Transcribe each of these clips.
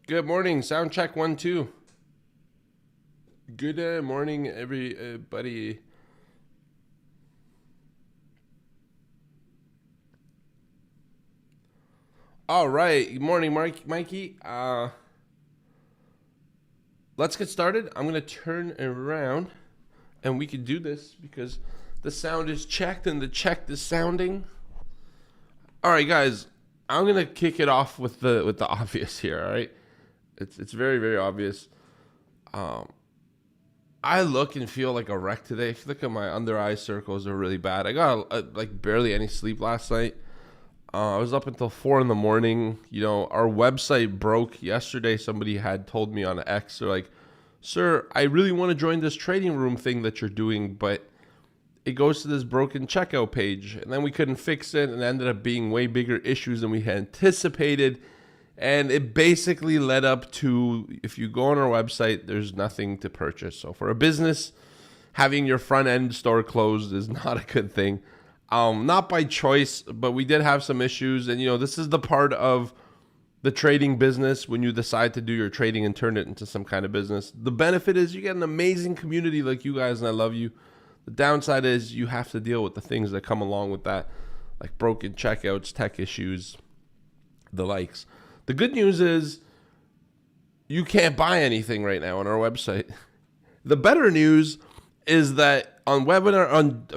Good morning. Sound check 1 2. Good morning, everybody. All right. Good morning, Mikey. Let's get started. I'm gonna turn around, and we can do this because the sound is checked and the check is sounding. All right, guys. I'm gonna kick it off with the obvious here. All right. It's very, very obvious. I look and feel like a wreck today. If you look at my under eye circles, are really bad. I got like barely any sleep last night. I was up until 4 in the morning. You know, our website broke yesterday. Somebody had told me on X, they're like, "Sir, I really want to join this trading room thing that you're doing, but it goes to this broken checkout page." And then we couldn't fix it, and it ended up being way bigger issues than we had anticipated. And it basically led up to, if you go on our website, there's nothing to purchase. So for a business, having your front end store closed is not a good thing. Not by choice, but we did have some issues. And, you know, this is the part of the trading business when you decide to do your trading and turn it into some kind of business. The benefit is you get an amazing community like you guys, and I love you. The downside is you have to deal with the things that come along with that, like broken checkouts, tech issues, the likes. The good news is you can't buy anything right now on our website. The better news is that on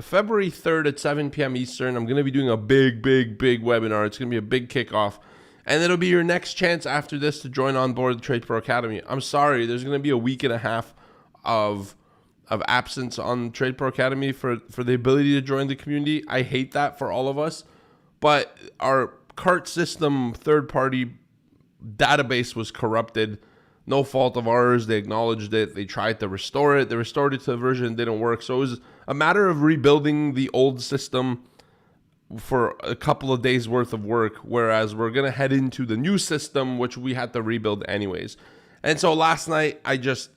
February 3rd at 7 p.m. Eastern, I'm going to be doing a big webinar. It's going to be a big kickoff. And it'll be your next chance after this to join on board the TradePro Academy. I'm sorry, there's going to be a week and a half of absence on TradePro Academy for the ability to join the community. I hate that for all of us. But our cart system third-party database was corrupted. No fault of ours. They acknowledged it. They tried to restore it. They restored it to a version that didn't work. So it was a matter of rebuilding the old system for a couple of days worth of work, whereas we're going to head into the new system, which we had to rebuild anyways. And so last night I just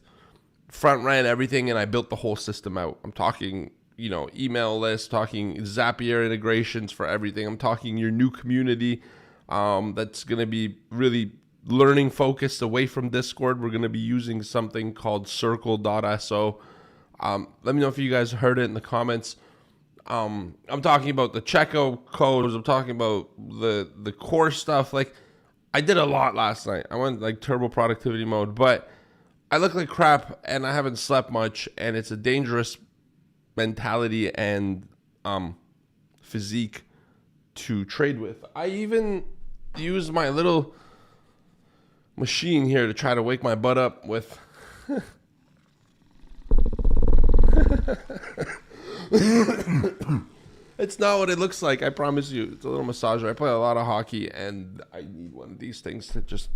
front ran everything and I built the whole system out. I'm talking, you know, email list, talking Zapier integrations for everything. I'm talking your new community. That's going to be really learning focused away from Discord. We're going to be using something called circle.so. Let me know if you guys heard it in the comments. I'm talking about the checkout codes. I'm talking about the core stuff. Like, I did a lot last night. I went like turbo productivity mode, but I look like crap and I haven't slept much, and it's a dangerous mentality and physique to trade with. I even use my little machine here to try to wake my butt up with. It's not what it looks like, I promise you. It's a little massager. I play a lot of hockey and I need one of these things to just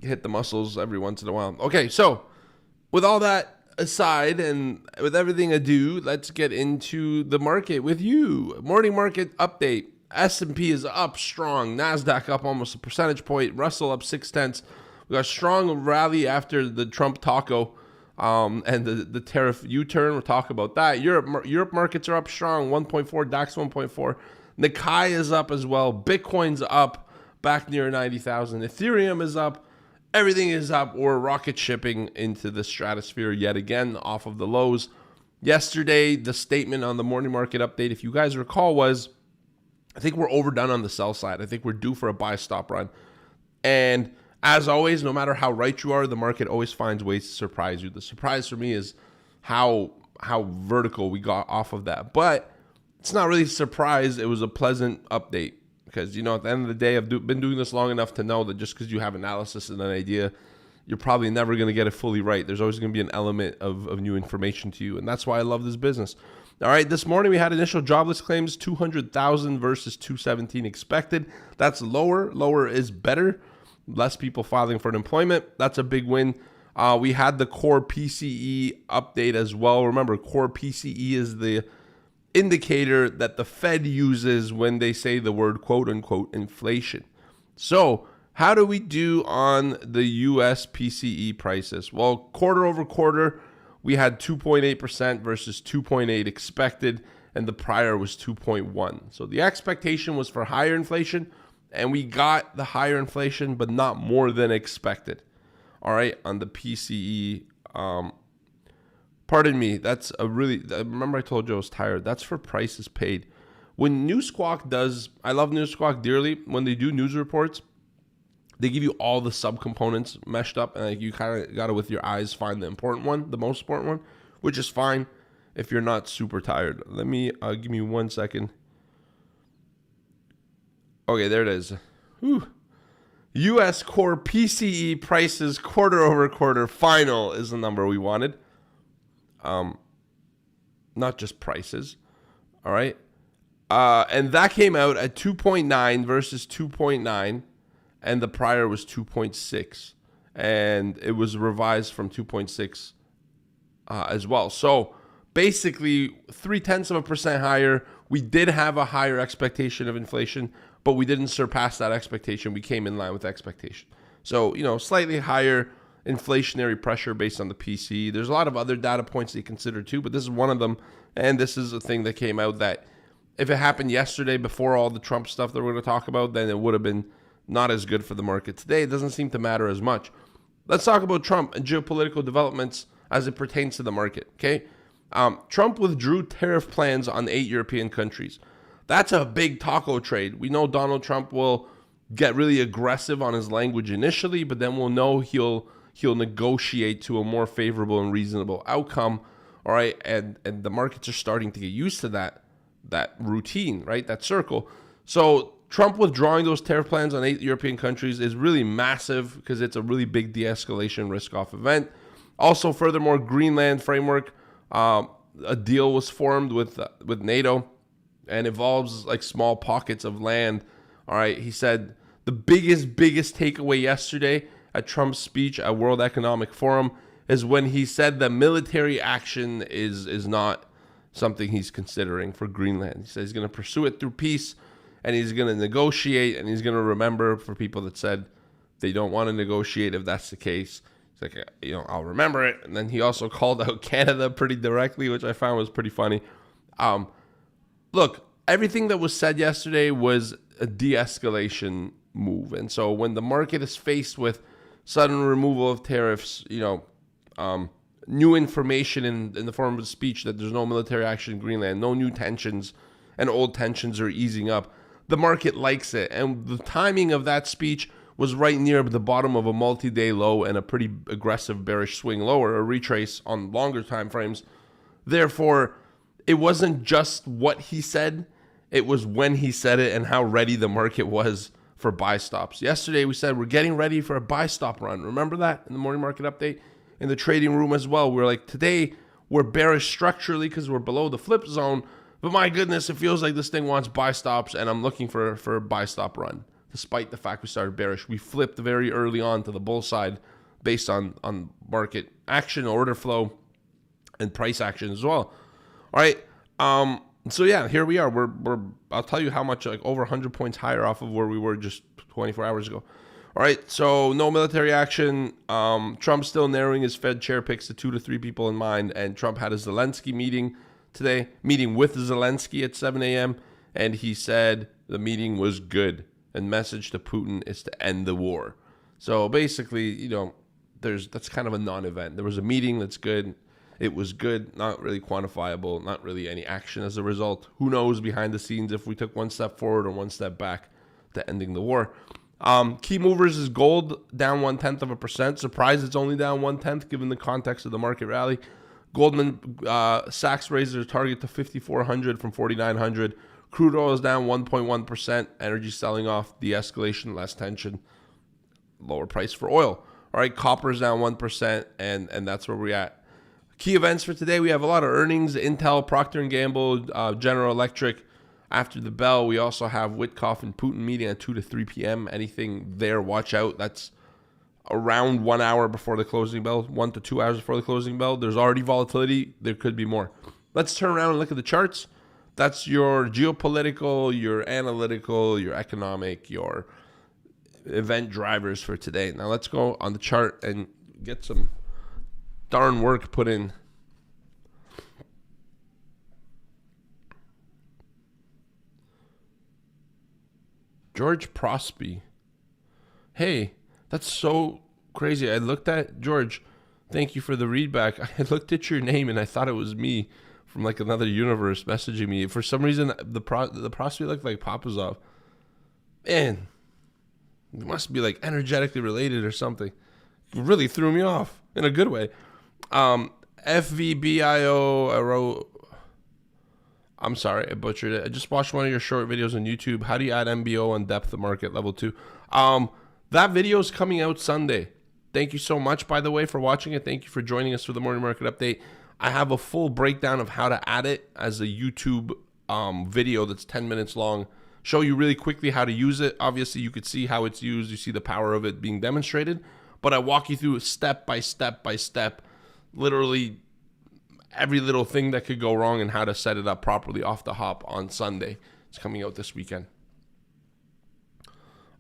hit the muscles every once in a while. Okay, so with all that aside and with everything ado, let's get into the market with you. Morning market update. S&P is up strong. NASDAQ up almost a percentage point. Russell up 0.6. We got a strong rally after the Trump taco and the tariff U-turn. We'll talk about that. Europe markets are up strong. 1.4. DAX 1.4. Nikkei is up as well. Bitcoin's up back near 90,000. Ethereum is up. Everything is up. We're rocket shipping into the stratosphere yet again off of the lows. Yesterday, the statement on the morning market update, if you guys recall, was I think we're overdone on the sell side. I think we're due for a buy stop run. And as always, no matter how right you are, the market always finds ways to surprise you. The surprise for me is how vertical we got off of that. But it's not really a surprise. It was a pleasant update because, you know, at the end of the day, I've been doing this long enough to know that just because you have analysis and an idea, you're probably never going to get it fully right. There's always going to be an element of new information to you. And that's why I love this business. All right, this morning we had initial jobless claims, 200,000 versus 217 expected. That's lower. Lower is better. Less people filing for unemployment. That's a big win. We had the core PCE update as well. Remember, core PCE is the indicator that the Fed uses when they say the word quote-unquote inflation. So how do we do on the U.S. PCE prices? Well, quarter over quarter, we had 2.8% versus 2.8 expected, and the prior was 2.1. So the expectation was for higher inflation. And we got the higher inflation, but not more than expected. All right, on the PCE. Pardon me, that's a really, remember I told you I was tired. That's for prices paid. When News Squawk does, I love News Squawk dearly. When they do news reports, they give you all the subcomponents meshed up, and like you kind of got to, with your eyes, find the important one, the most important one, which is fine if you're not super tired. Let me, give me 1 second. Okay, there it is. Whew. U.S. core PCE prices quarter over quarter final is the number we wanted. Not just prices. All right. And that came out at 2.9 versus 2.9, and the prior was 2.6, and it was revised from 2.6 as well. So basically 0.3% higher. We did have a higher expectation of inflation, but we didn't surpass that expectation. We came in line with expectation. So, slightly higher inflationary pressure based on the PCE. There's a lot of other data points to consider too, but this is one of them. And this is a thing that came out that if it happened yesterday before all the Trump stuff that we're going to talk about, then it would have been not as good for the market. Today, it doesn't seem to matter as much. Let's talk about Trump and geopolitical developments as it pertains to the market, okay? Trump withdrew tariff plans on 8 European countries. That's a big taco trade. We know Donald Trump will get really aggressive on his language initially, but then we'll know he'll negotiate to a more favorable and reasonable outcome, all right? And the markets are starting to get used to that routine, right? That circle. So Trump withdrawing those tariff plans on 8 European countries is really massive because it's a really big de-escalation risk-off event. Also, furthermore, Greenland framework, a deal was formed with NATO and involves like small pockets of land. All right, he said the biggest takeaway yesterday at Trump's speech at World Economic Forum is when he said that military action is not something he's considering for Greenland. He said he's going to pursue it through peace, and he's going to negotiate, and he's going to remember for people that said they don't want to negotiate if that's the case. He's like, I'll remember it. And then he also called out Canada pretty directly, which I found was pretty funny. Look, everything that was said yesterday was a de-escalation move. And so when the market is faced with sudden removal of tariffs, new information in the form of a speech that there's no military action in Greenland, no new tensions, and old tensions are easing up, the market likes it. And the timing of that speech was right near the bottom of a multi-day low and a pretty aggressive bearish swing lower, a retrace on longer time frames. Therefore, it wasn't just what he said, it was when he said it and how ready the market was for buy stops. Yesterday, we said we're getting ready for a buy stop run. Remember that in the morning market update? In the trading room as well, we're like, today we're bearish structurally because we're below the flip zone, but my goodness, it feels like this thing wants buy stops, and I'm looking for a buy stop run. Despite the fact we started bearish, we flipped very early on to the bull side based on market action, order flow, and price action as well. All right. So yeah, here we are. We're I'll tell you how much, like over 100 points higher off of where we were just 24 hours ago. All right. So no military action. Trump's still narrowing his Fed chair picks to 2 to 3 people in mind. And Trump had a Zelensky meeting today, meeting with Zelensky at 7 a.m. And he said the meeting was good. And message to Putin is to end the war. So basically, that's kind of a non-event. There was a meeting that's good. It was good, not really quantifiable, not really any action as a result. Who knows behind the scenes if we took one step forward or one step back to ending the war. Key movers is gold, down 0.1%. Surprised it's only down 0.1 given the context of the market rally. Goldman Sachs raised their target to 5,400 from 4,900. Crude oil is down 1.1%. Energy selling off, de-escalation, less tension, lower price for oil. All right, copper is down 1%, and that's where we're at. Key events for today, we have a lot of earnings. Intel, Procter & Gamble, General Electric. After the bell, we also have Witkoff and Putin meeting at 2 to 3 p.m. Anything there, watch out. That's around 1 hour before the closing bell, 1 to 2 hours before the closing bell. There's already volatility. There could be more. Let's turn around and look at the charts. That's your geopolitical, your analytical, your economic, your event drivers for today. Now let's go on the chart and get some darn work put in. George Prosby. Hey, that's so crazy. I looked at George. Thank you for the read back. I looked at your name and I thought it was me from like another universe messaging me. For some reason, the Prosby looked like Papazov. Man, it must be like energetically related or something. It really threw me off in a good way. FVBIO, I wrote, I'm sorry, I butchered it. I just watched one of your short videos on YouTube. How do you add MBO on depth of market level 2? That video is coming out Sunday. Thank you so much, by the way, for watching it. Thank you for joining us for the morning market update. I have a full breakdown of how to add it as a YouTube video that's 10 minutes long. Show you really quickly how to use it. Obviously, you could see how it's used. You see the power of it being demonstrated. But I walk you through step by step by step, literally every little thing that could go wrong and how to set it up properly off the hop on Sunday. It's coming out this weekend.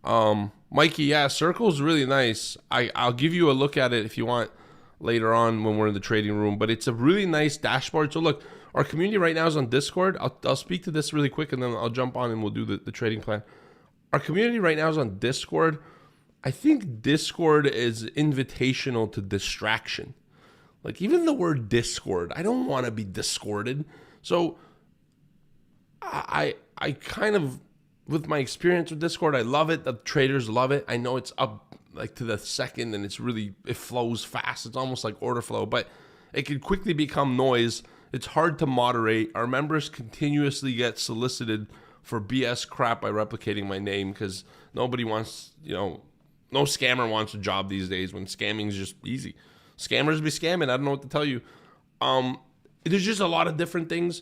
Mikey, yeah, Circle's really nice. I'll give you a look at it if you want later on when we're in the trading room, but it's a really nice dashboard. So look, our community right now is on Discord. I'll speak to this really quick and then I'll jump on and we'll do the trading plan. Our community right now is on Discord. I think Discord is invitational to distraction. Like even the word Discord, I don't want to be discorded. So I kind of, with my experience with Discord, I love it. The traders love it. I know it's up like to the second and it flows fast. It's almost like order flow, but it can quickly become noise. It's hard to moderate. Our members continuously get solicited for BS crap by replicating my name because nobody wants, no scammer wants a job these days when scamming is just easy. Scammers be scamming. I don't know what to tell you. There's just a lot of different things.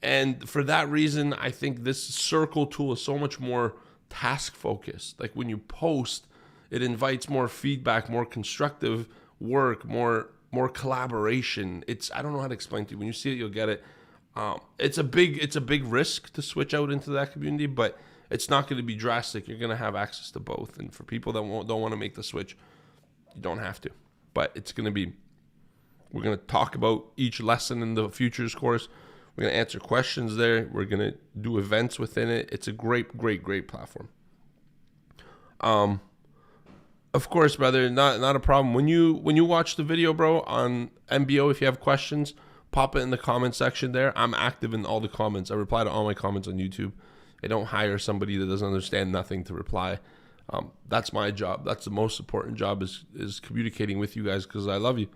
And for that reason, I think this circle tool is so much more task focused. Like when you post, it invites more feedback, more constructive work, more collaboration. I don't know how to explain to you. When you see it, you'll get it. It's a big risk to switch out into that community, but it's not going to be drastic. You're going to have access to both. And for people that don't want to make the switch, you don't have to. But we're going to talk about each lesson in the futures course. We're going to answer questions there. We're going to do events within it. It's a great platform. Of course, brother, not a problem. When you watch the video, bro, on MBO, if you have questions, pop it in the comment section there. I'm active in all the comments. I reply to all my comments on YouTube. I don't hire somebody that doesn't understand nothing to reply. That's my job. That's the most important job is communicating with you guys because I love you.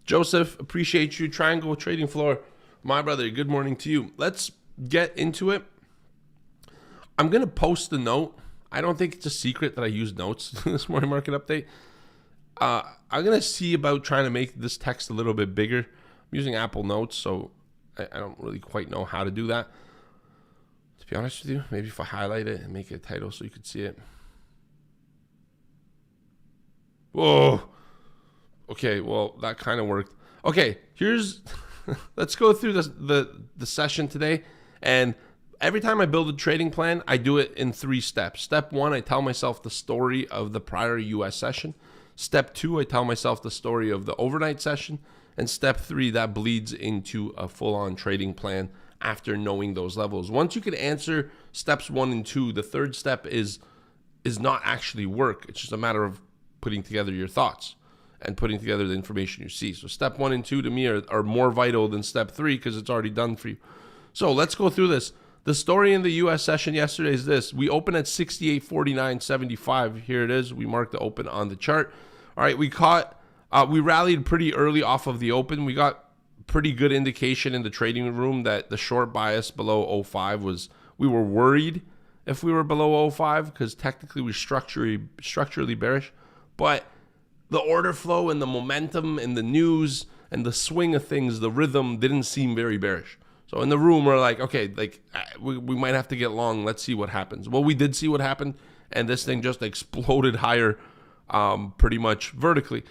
Joseph, appreciate you. Triangle Trading Floor. My brother, good morning to you. Let's get into it. I'm going to post a note. I don't think it's a secret that I use notes in this morning market update. I'm going to see about trying to make this text a little bit bigger. I'm using Apple Notes, so I don't really quite know how to do that. To be honest with you, maybe if I highlight it and make it a title so you can see it. Whoa. Okay, well, that kind of worked. Okay, let's go through the session today. And every time I build a trading plan, I do it in 3 steps. Step 1, I tell myself the story of the prior US session. Step 2, I tell myself the story of the overnight session. And step 3, that bleeds into a full-on trading plan after knowing those levels. Once you can answer steps 1 and 2, the third step is not actually work. It's just a matter of putting together your thoughts and putting together the information you see. So step 1 and 2 to me are more vital than step 3 because it's already done for you. So let's go through this. The story in the US session yesterday is this. We open at 68.49.75. Here it is. We marked the open on the chart. All right, we rallied pretty early off of the open. We got pretty good indication in the trading room that the short bias below 05 we were worried if we were below 05 because technically we're structurally bearish. But the order flow and the momentum and the news and the swing of things, the rhythm didn't seem very bearish. So in the room, we're like, okay, we might have to get long. Let's see what happens. Well, we did see what happened, and this thing just exploded higher pretty much vertically.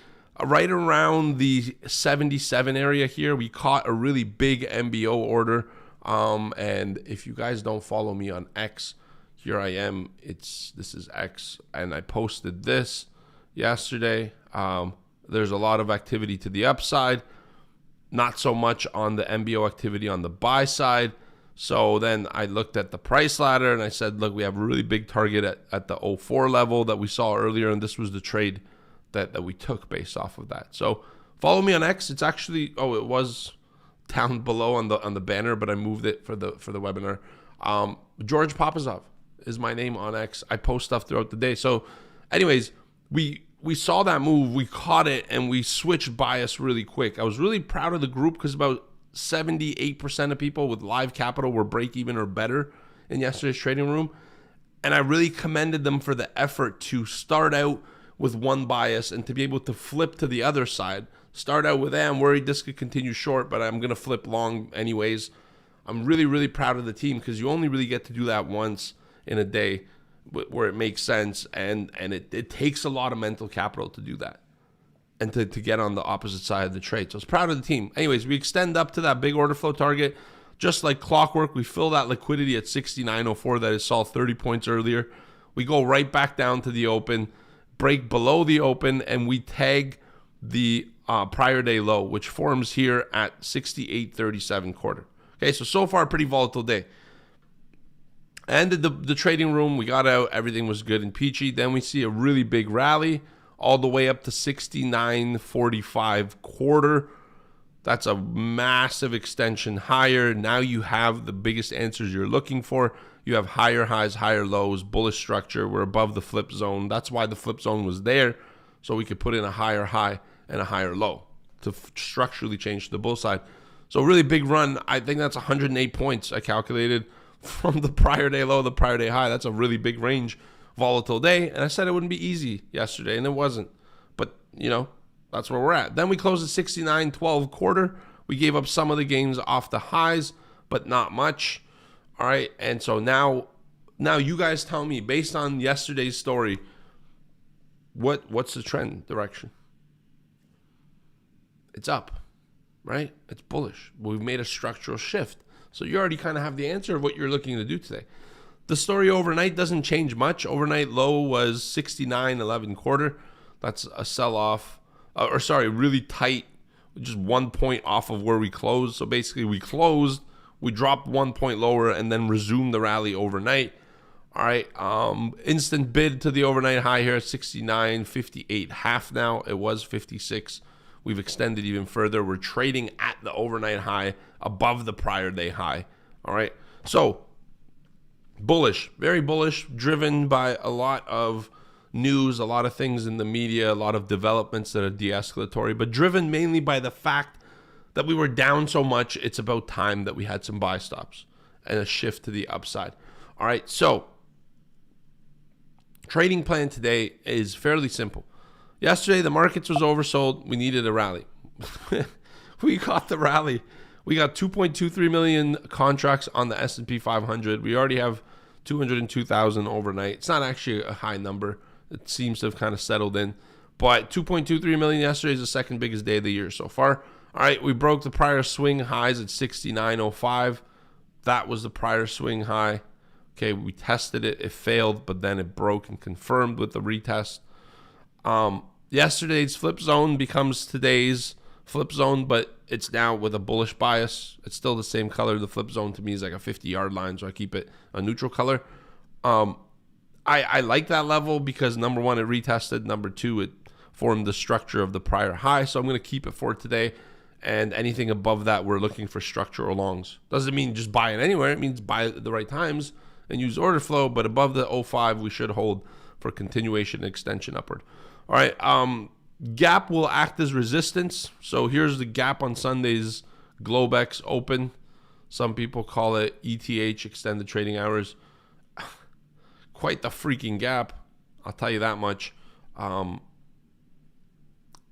Right around the 77 area here, we caught a really big MBO order. And if you guys don't follow me on X, here I am. This is X, and I posted this yesterday. There's a lot of activity to the upside, not so much on the MBO activity on the buy side. So then I looked at the price ladder and I said, look, we have a really big target at the 04 level that we saw earlier, and this was the trade that we took based off of that. So follow me on X. It's actually, it was down below on the banner, but I moved it for the webinar. George Papazov is my name on X. I post stuff throughout the day. So anyways, we saw that move, we caught it, and we switched bias really quick. I was really proud of the group because about 78% of people with live capital were break even or better in yesterday's trading room. And I really commended them for the effort to start out with one bias and to be able to flip to the other side. Start out with, I'm worried this could continue short, but I'm going to flip long anyways. I'm really, really proud of the team because you only really get to do that once in a day where it makes sense. And it takes a lot of mental capital to do that and to get on the opposite side of the trade. So I was proud of the team. Anyways, we extend up to that big order flow target. Just like clockwork, we fill that liquidity at 69.04 that I saw 30 points earlier. We go right back down to the open, break below the open, and we tag the prior day low, which forms here at 68.37 quarter. Okay, so far, pretty volatile day. Ended the trading room. We got out. Everything was good and peachy. Then we see a really big rally all the way up to 69.45 quarter. That's a massive extension higher. Now you have the biggest answers you're looking for. You have higher highs, higher lows, bullish structure. We're above the flip zone. That's why the flip zone was there, so we could put in a higher high and a higher low to structurally change the bull side. So really big run. I think that's 108 points I calculated from the prior day low, the prior day high. That's a really big range. Volatile day, and I said it wouldn't be easy yesterday, and it wasn't. But, that's where we're at. Then we closed at 69.12 quarter. We gave up some of the gains off the highs, but not much. All right, and so now you guys tell me, based on yesterday's story, what's the trend direction? It's up, right? It's bullish. We've made a structural shift. So you already kind of have the answer of what you're looking to do today. The story overnight doesn't change much. Overnight low was 69.11 quarter. That's a sell-off, really tight, just 1 point off of where we closed. So basically we closed, we dropped 1 point lower, and then resumed the rally overnight. All right, instant bid to the overnight high here, 69.58 half now. It was 56. We've extended even further. We're trading at the overnight high above the prior day high. All right, so bullish, very bullish, driven by a lot of news, a lot of things in the media, a lot of developments that are de-escalatory, but driven mainly by the fact that we were down so much, it's about time that we had some buy stops and a shift to the upside. All right, so trading plan today is fairly simple. Yesterday, the markets was oversold. We needed a rally. We got the rally. We got 2.23 million contracts on the S&P 500. We already have 202,000 overnight. It's not actually a high number. It seems to have kind of settled in. But 2.23 million yesterday is the second biggest day of the year so far. All right, we broke the prior swing highs at 69.05. That was the prior swing high. Okay, we tested it. It failed, but then it broke and confirmed with the retest. Yesterday's flip zone becomes today's flip zone, but it's now with a bullish bias. It's still the same color. The flip zone to me is like a 50-yard line, so I keep it a neutral color. I like that level because, number one, it retested. Number two, it formed the structure of the prior high, so I'm going to keep it for today. And anything above that, we're looking for structural longs. Doesn't mean just buy it anywhere. It means buy it at the right times and use order flow, but above the 05, we should hold for continuation and extension upward. All right, gap will act as resistance. So here's the gap on Sunday's Globex open. Some people call it ETH, extended trading hours. Quite the freaking gap, I'll tell you that much.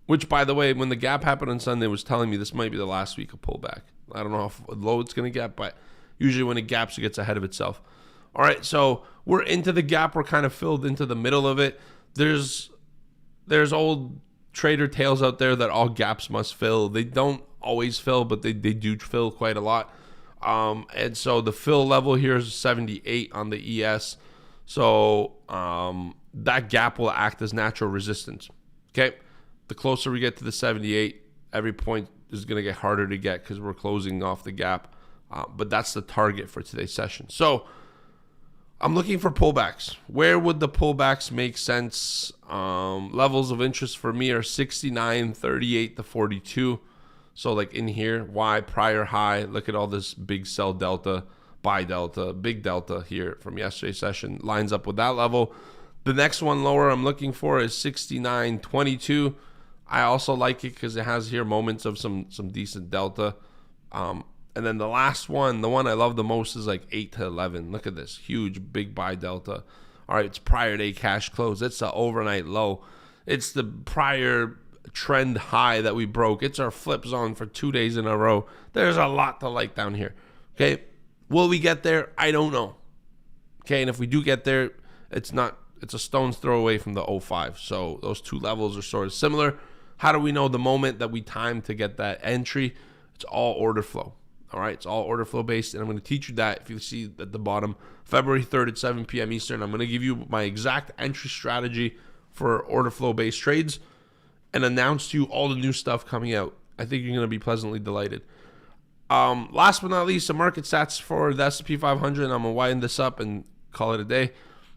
Which, by the way, when the gap happened on Sunday, was telling me this might be the last week of pullback. I don't know how low it's going to get, but usually when it gaps, it gets ahead of itself. All right, so we're into the gap. We're kind of filled into the middle of it. There's old trader tales out there that all gaps must fill. They don't always fill, but they do fill quite a lot. And so the fill level here is 78 on the ES. So that gap will act as natural resistance. Okay, the closer we get to the 78, every point is going to get harder to get because we're closing off the gap But that's the target for today's session. So I'm looking for pullbacks. Where would the pullbacks make sense? Levels of interest for me are 69, 38 to 42. So like in here, why prior high? Look at all this big sell delta, buy delta, big delta here from yesterday's session lines up with that level. The next one lower I'm looking for is 69.22. I also like it because it has here moments of some decent delta. And then the last one, the one I love the most, is like 8 to 11. Look at this huge big buy delta. All right, it's prior day cash close. It's the overnight low. It's the prior trend high that we broke. It's our flip zone for 2 days in a row. There's a lot to like down here. Okay, will we get there? I don't know. Okay, and if we do get there, it's a stone's throw away from the 05. So those two levels are sort of similar. How do we know the moment that we time to get that entry? It's all order flow. All right, it's all order flow based, and I'm going to teach you that. If you see at the bottom, February 3rd at 7 p.m. Eastern, I'm going to give you my exact entry strategy for order flow based trades and announce to you all the new stuff coming out. I think you're going to be pleasantly delighted. Last but not least, the market stats for the S&P 500. I'm going to wind this up and call it a day.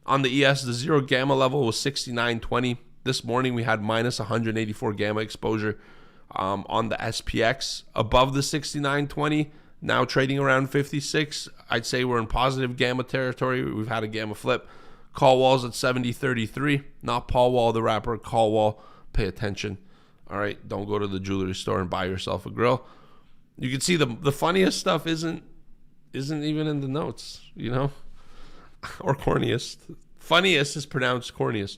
On the ES, the zero gamma level was 69.20. This morning, we had minus 184 gamma exposure. On the SPX above the 69.20, now trading around 56. I'd say we're in positive gamma territory. We've had a gamma flip. Call walls at 70.33. Not Paul Wall the rapper, call wall. Pay attention. All right, don't go to the jewelry store and buy yourself a grill. You can see the funniest stuff isn't even in the notes, you know, or corniest. Funniest is pronounced corniest.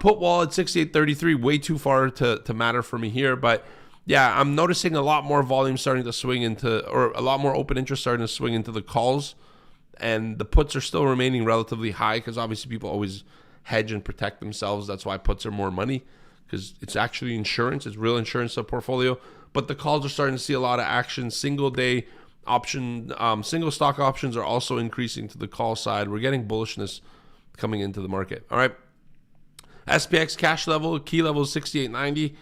Put wall at 68.33, way too far to matter for me here. But yeah, I'm noticing a lot more volume starting to swing into, or a lot more open interest starting to swing into the calls. And the puts are still remaining relatively high because obviously people always hedge and protect themselves. That's why puts are more money, because it's actually insurance. It's real insurance to a portfolio. But the calls are starting to see a lot of action. Single day option, single stock options are also increasing to the call side. We're getting bullishness coming into the market. All right. SPX cash level, key level is 68.90.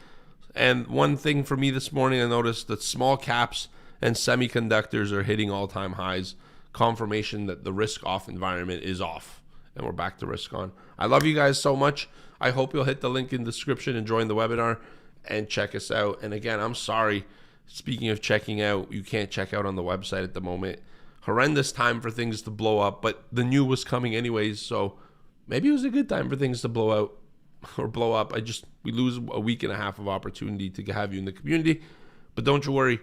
And one thing for me this morning, I noticed that small caps and semiconductors are hitting all-time highs. Confirmation that the risk-off environment is off. And we're back to risk on. I love you guys so much. I hope you'll hit the link in the description and join the webinar and check us out. And again, I'm sorry. Speaking of checking out, you can't check out on the website at the moment. Horrendous time for things to blow up, but the new was coming anyways, so maybe it was a good time for things to blow out. Or blow up. We lose a week and a half of opportunity to have you in the community. But don't you worry,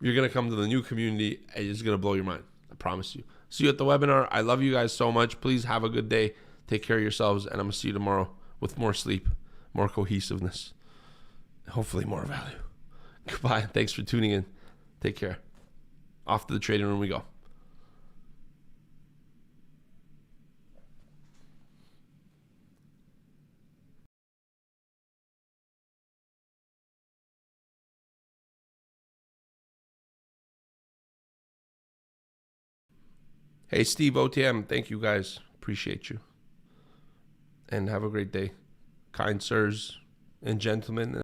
you're going to come to the new community and it's going to blow your mind. I promise you. See you at the webinar. I love you guys so much. Please have a good day. Take care of yourselves, and I'm going to see you tomorrow with more sleep, more cohesiveness, hopefully more value. Goodbye. Thanks for tuning in. Take care. Off to the trading room we go. Hey, Steve OTM, thank you guys. Appreciate you. And have a great day. Kind sirs and gentlemen.